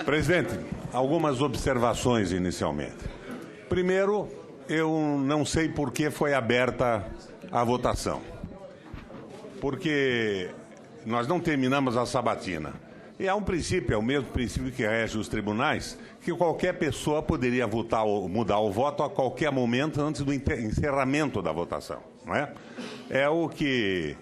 Presidente, algumas observações inicialmente. Primeiro, eu não sei por que foi aberta a votação. Porque nós não terminamos a sabatina. E há um princípio, é o mesmo princípio que rege os tribunais, que qualquer pessoa poderia votar ou mudar o voto a qualquer momento antes do encerramento da votação, não é? É o que,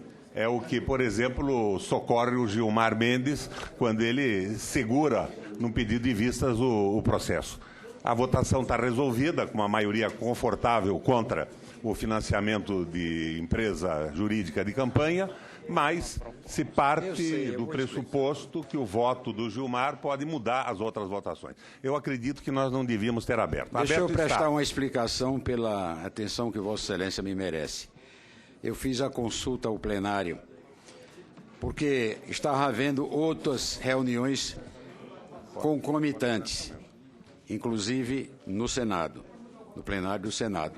por exemplo, socorre o Gilmar Mendes quando ele segura, no pedido de vistas, o processo. A votação está resolvida com uma maioria confortável contra o financiamento de empresa jurídica de campanha, mas se parte do pressuposto que o voto do Gilmar pode mudar as outras votações. Eu acredito que nós não devíamos ter aberto. Deixa eu prestar uma explicação pela atenção que Vossa Excelência me merece. Eu fiz a consulta ao plenário, porque estava havendo outras reuniões concomitantes, inclusive no Senado, no plenário do Senado.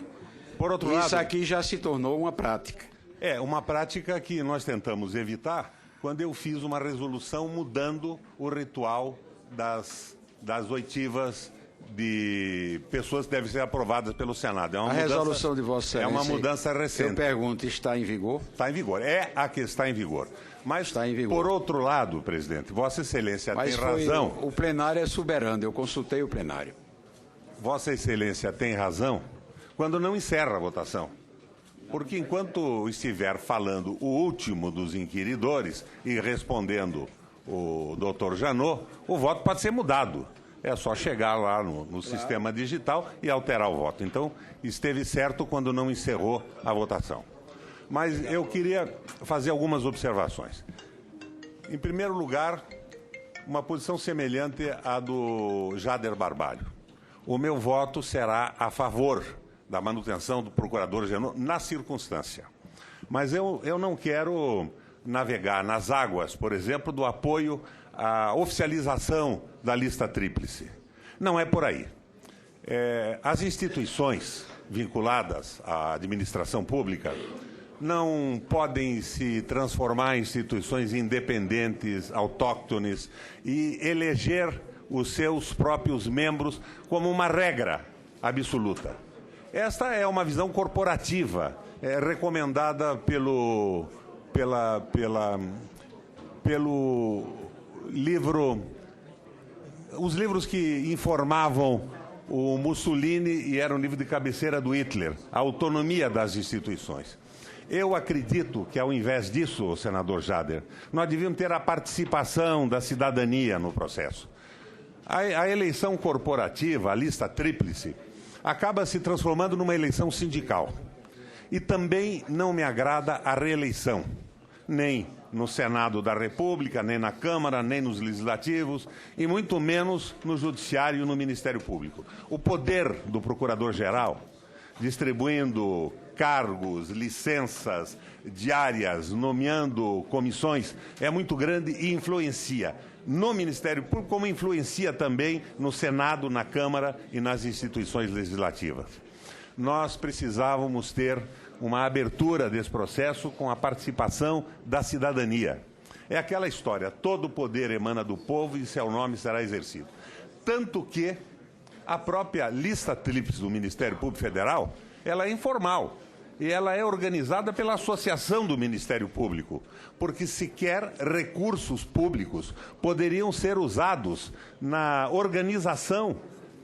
Por outro lado, isso aqui já se tornou uma prática. É uma prática que nós tentamos evitar quando eu fiz uma resolução mudando o ritual das oitivas de pessoas que devem ser aprovadas pelo Senado. A resolução de Vossa Excelência, é uma mudança recente. Eu pergunto, está em vigor? Está em vigor. É a que está em vigor. Mas, está em vigor. Por outro lado, presidente, Vossa Excelência tem razão. O plenário é soberano, eu consultei o plenário. Vossa Excelência tem razão quando não encerra a votação. Porque enquanto estiver falando o último dos inquiridores e respondendo o doutor Janot, o voto pode ser mudado. É só chegar lá no sistema digital e alterar o voto. Então, esteve certo quando não encerrou a votação. Mas eu queria fazer algumas observações. Em primeiro lugar, uma posição semelhante à do Jader Barbalho. O meu voto será a favor da manutenção do procurador Janot na circunstância. Mas eu não quero navegar nas águas, por exemplo, do apoio à oficialização da lista tríplice. Não é por aí. As instituições vinculadas à administração pública não podem se transformar em instituições independentes, autóctones e eleger os seus próprios membros como uma regra absoluta. Esta é uma visão corporativa, recomendada pelo livro, os livros que informavam o Mussolini e era um livro de cabeceira do Hitler, A Autonomia das Instituições. Eu acredito que, ao invés disso, senador Jader, nós devíamos ter a participação da cidadania no processo. A eleição corporativa, a lista tríplice, acaba se transformando numa eleição sindical. E também não me agrada a reeleição, nem no Senado da República, nem na Câmara, nem nos legislativos, e muito menos no Judiciário e no Ministério Público. O poder do Procurador-Geral, distribuindo cargos, licenças diárias, nomeando comissões, é muito grande e influencia no Ministério Público, como influencia também no Senado, na Câmara e nas instituições legislativas. Nós precisávamos ter uma abertura desse processo com a participação da cidadania. É aquela história, todo poder emana do povo e seu nome será exercido. Tanto que a própria lista tríplice do Ministério Público Federal, ela é informal. E ela é organizada pela Associação do Ministério Público, porque sequer recursos públicos poderiam ser usados na organização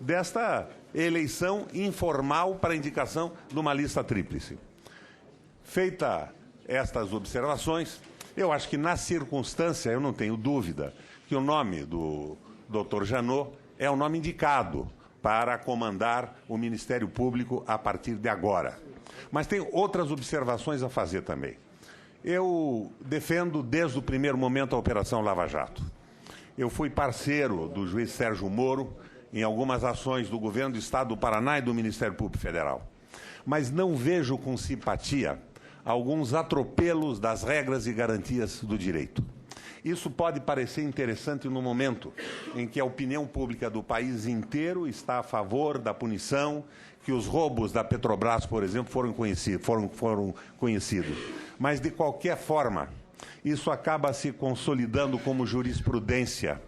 desta eleição informal para indicação de uma lista tríplice. Feita estas observações, eu acho que na circunstância, eu não tenho dúvida, que o nome do Dr. Janot é o nome indicado para comandar o Ministério Público a partir de agora. Mas tem outras observações a fazer também. Eu defendo desde o primeiro momento a Operação Lava Jato. Eu fui parceiro do juiz Sérgio Moro em algumas ações do Governo do Estado do Paraná e do Ministério Público Federal. Mas não vejo com simpatia alguns atropelos das regras e garantias do direito. Isso pode parecer interessante no momento em que a opinião pública do país inteiro está a favor da punição, que os roubos da Petrobras, por exemplo, foram conhecidos. Mas, de qualquer forma, isso acaba se consolidando como jurisprudência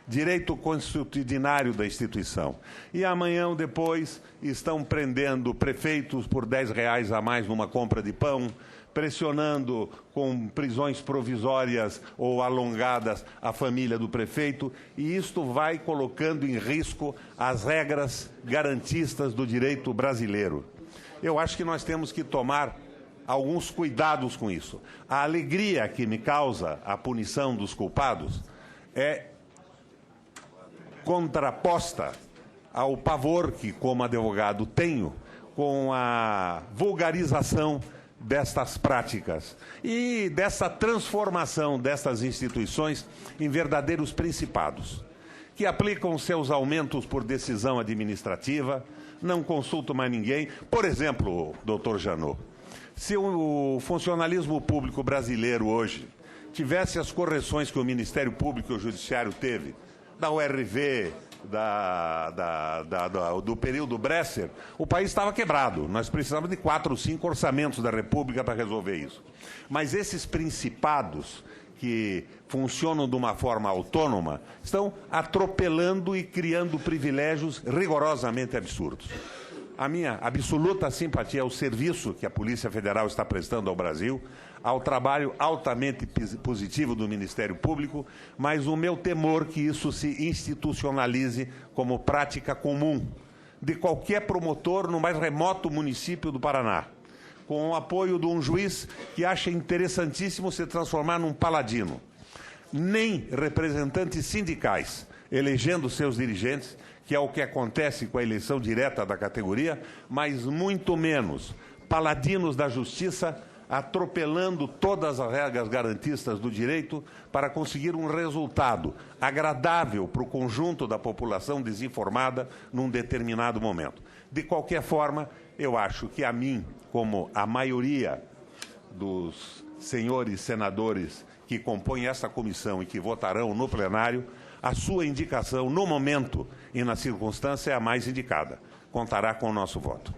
direito constitucionário da instituição. E amanhã ou depois estão prendendo prefeitos por R$10 a mais numa compra de pão, pressionando com prisões provisórias ou alongadas a família do prefeito, e isto vai colocando em risco as regras garantistas do direito brasileiro. Eu acho que nós temos que tomar alguns cuidados com isso. A alegria que me causa a punição dos culpados é contraposta ao pavor que, como advogado, tenho com a vulgarização destas práticas e dessa transformação destas instituições em verdadeiros principados, que aplicam seus aumentos por decisão administrativa, não consultam mais ninguém. Por exemplo, doutor Janot, se o funcionalismo público brasileiro hoje tivesse as correções que o Ministério Público e o Judiciário teve, da URV, do período Bresser, o país estava quebrado. Nós precisávamos de 4 ou 5 orçamentos da República para resolver isso. Mas esses principados que funcionam de uma forma autônoma estão atropelando e criando privilégios rigorosamente absurdos. A minha absoluta simpatia ao serviço que a Polícia Federal está prestando ao Brasil, ao trabalho altamente positivo do Ministério Público, mas o meu temor que isso se institucionalize como prática comum de qualquer promotor no mais remoto município do Paraná, com o apoio de um juiz que acha interessantíssimo se transformar num paladino. Nem representantes sindicais elegendo seus dirigentes, que é o que acontece com a eleição direta da categoria, mas muito menos paladinos da justiça atropelando todas as regras garantistas do direito para conseguir um resultado agradável para o conjunto da população desinformada num determinado momento. De qualquer forma, eu acho que a mim, como a maioria dos senhores senadores que compõem essa comissão e que votarão no plenário, a sua indicação, no momento e na circunstância, é a mais indicada. Contará com o nosso voto.